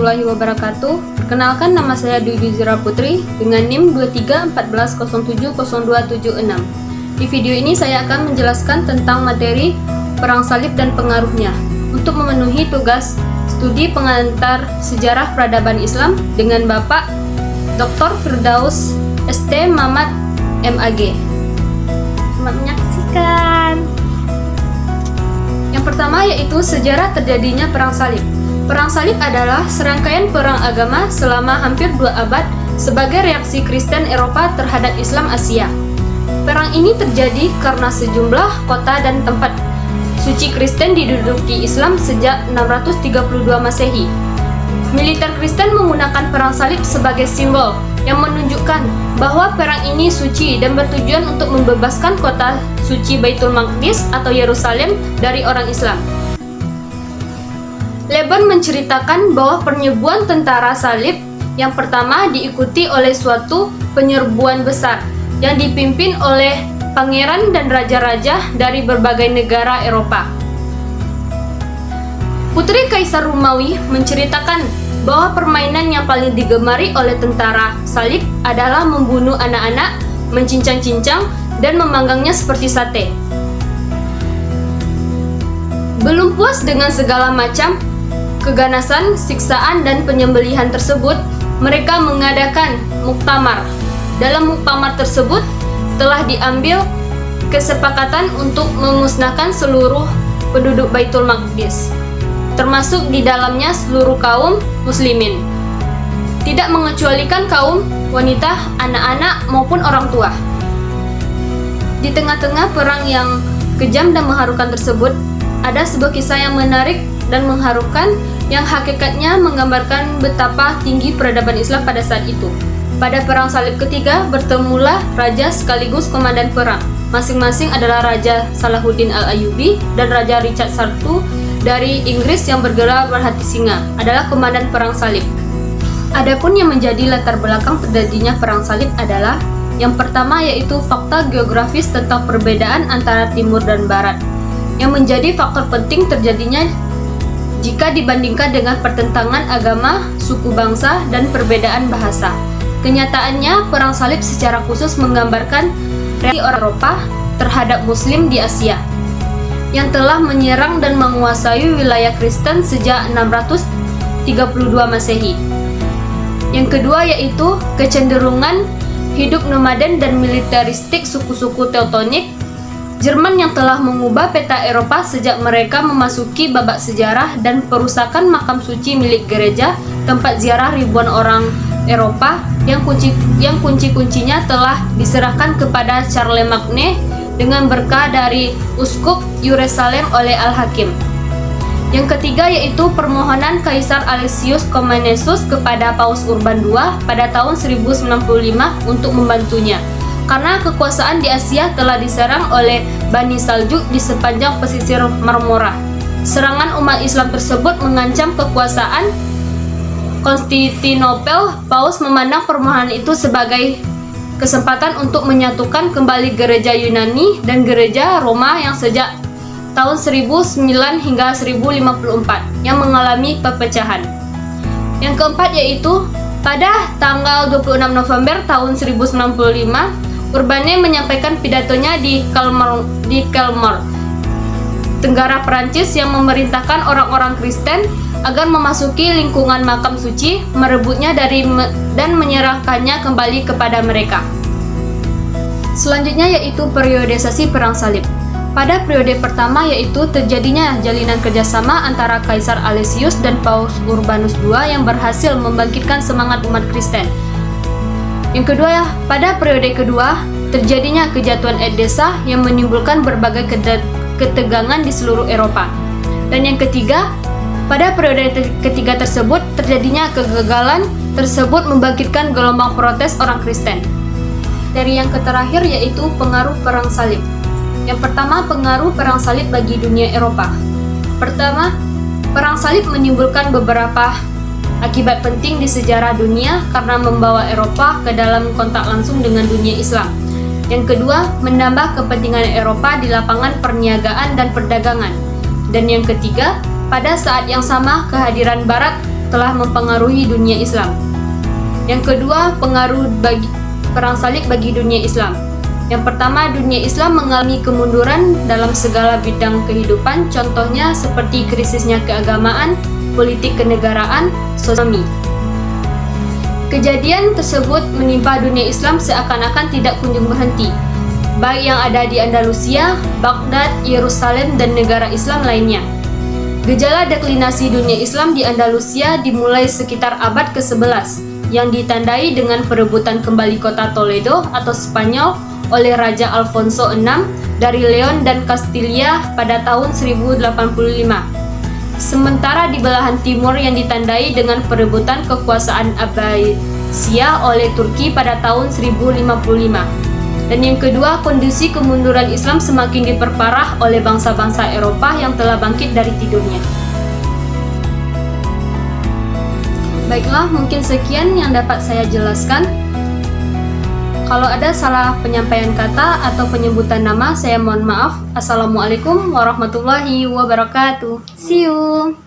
warahmatullahi wabarakatuh. Perkenalkan, nama saya Dwi Zira Putri dengan NIM 2314070276. Di video ini saya akan menjelaskan tentang materi Perang Salib dan pengaruhnya untuk memenuhi tugas studi pengantar sejarah peradaban Islam dengan Bapak Dr. Firdaus ST Mamat MAG. Selamat menyaksikan. Yang pertama yaitu sejarah terjadinya Perang Salib. Perang Salib adalah serangkaian perang agama selama hampir 2 abad sebagai reaksi Kristen Eropa terhadap Islam Asia. Perang ini terjadi karena sejumlah kota dan tempat suci Kristen diduduki Islam sejak 632 Masehi. Militer Kristen menggunakan Perang Salib sebagai simbol yang menunjukkan bahwa perang ini suci dan bertujuan untuk membebaskan kota suci Baitul Maqdis atau Yerusalem dari orang Islam. Lebon menceritakan bahwa penyerbuan tentara salib yang pertama diikuti oleh suatu penyerbuan besar yang dipimpin oleh pangeran dan raja-raja dari berbagai negara Eropa. Putri Kaisar Romawi menceritakan bahwa permainan yang paling digemari oleh tentara salib adalah membunuh anak-anak, mencincang-cincang, dan memanggangnya seperti sate. Belum puas dengan segala macam keganasan, siksaan, dan penyembelihan tersebut, mereka mengadakan muktamar. Dalam muktamar tersebut telah diambil kesepakatan untuk memusnahkan seluruh penduduk Baitul Maqdis, termasuk di dalamnya seluruh kaum muslimin, tidak mengecualikan kaum wanita, anak-anak, maupun orang tua. Di tengah-tengah perang yang kejam dan mengharukan tersebut, ada sebuah kisah yang menarik dan mengharukan yang hakikatnya menggambarkan betapa tinggi peradaban Islam pada saat itu. Pada Perang Salib ketiga, bertemulah raja sekaligus komandan perang. Masing-masing adalah Raja Salahuddin Al-Ayyubi dan Raja Richard I dari Inggris yang bergelar berhati singa, adalah komandan Perang Salib. Adapun yang menjadi latar belakang terjadinya Perang Salib adalah yang pertama yaitu fakta geografis tentang perbedaan antara timur dan barat, yang menjadi faktor penting terjadinya jika dibandingkan dengan pertentangan agama, suku bangsa, dan perbedaan bahasa. Kenyataannya, Perang Salib secara khusus menggambarkan reaksi orang Eropa terhadap Muslim di Asia yang telah menyerang dan menguasai wilayah Kristen sejak 632 Masehi. Yang kedua yaitu kecenderungan hidup nomaden dan militeristik suku-suku Teutonik Jerman yang telah mengubah peta Eropa sejak mereka memasuki babak sejarah dan perusakan makam suci milik gereja, tempat ziarah ribuan orang Eropa yang kunci-kuncinya telah diserahkan kepada Charlemagne dengan berkah dari Uskup Yerusalem oleh Al-Hakim. Yang ketiga yaitu permohonan Kaisar Alexius Komnenos kepada Paus Urban II pada tahun 1095 untuk membantunya, karena kekuasaan di Asia telah diserang oleh Bani Saljuk di sepanjang pesisir Marmora. Serangan umat Islam tersebut mengancam kekuasaan Konstantinopel. Paus memandang permohonan itu sebagai kesempatan untuk menyatukan kembali gereja Yunani dan gereja Roma yang sejak tahun 1009 hingga 1054 yang mengalami perpecahan. Yang keempat yaitu pada tanggal 26 November tahun 1095, Urbane menyampaikan pidatonya di Kelmar, Tenggara Perancis, yang memerintahkan orang-orang Kristen agar memasuki lingkungan makam suci, merebutnya dan menyerahkannya kembali kepada mereka. Selanjutnya yaitu periodisasi Perang Salib. Pada periode pertama yaitu terjadinya jalinan kerjasama antara Kaisar Alexius dan Paus Urbanus II yang berhasil membangkitkan semangat umat Kristen. Yang kedua, pada periode kedua, terjadinya kejatuhan Edessa yang menimbulkan berbagai ketegangan di seluruh Eropa. Dan yang ketiga, pada periode ketiga tersebut, terjadinya kegagalan tersebut membangkitkan gelombang protes orang Kristen. Dari yang terakhir yaitu pengaruh Perang Salib. Yang pertama, pengaruh Perang Salib bagi dunia Eropa. Pertama, Perang Salib menimbulkan beberapa akibat penting di sejarah dunia karena membawa Eropa ke dalam kontak langsung dengan dunia Islam. Yang kedua, menambah kepentingan Eropa di lapangan perniagaan dan perdagangan. Dan yang ketiga, pada saat yang sama kehadiran Barat telah mempengaruhi dunia Islam. Yang kedua, pengaruh perang salib bagi dunia Islam. Yang pertama, dunia Islam mengalami kemunduran dalam segala bidang kehidupan, contohnya seperti krisisnya keagamaan, politik kenegaraan, sosial. Kejadian tersebut menimpa dunia Islam seakan-akan tidak kunjung berhenti, baik yang ada di Andalusia, Baghdad, Yerusalem, dan negara Islam lainnya. Gejala deklinasi dunia Islam di Andalusia dimulai sekitar abad ke-11, yang ditandai dengan perebutan kembali kota Toledo atau Spanyol oleh Raja Alfonso VI dari Leon dan Castilla pada tahun 1085. Sementara di belahan timur yang ditandai dengan perebutan kekuasaan Abbasiyah oleh Turki pada tahun 1055. Dan yang kedua, kondisi kemunduran Islam semakin diperparah oleh bangsa-bangsa Eropa yang telah bangkit dari tidurnya. Baiklah, mungkin sekian yang dapat saya jelaskan. Kalau ada salah penyampaian kata atau penyebutan nama, saya mohon maaf. Assalamualaikum warahmatullahi wabarakatuh. See you.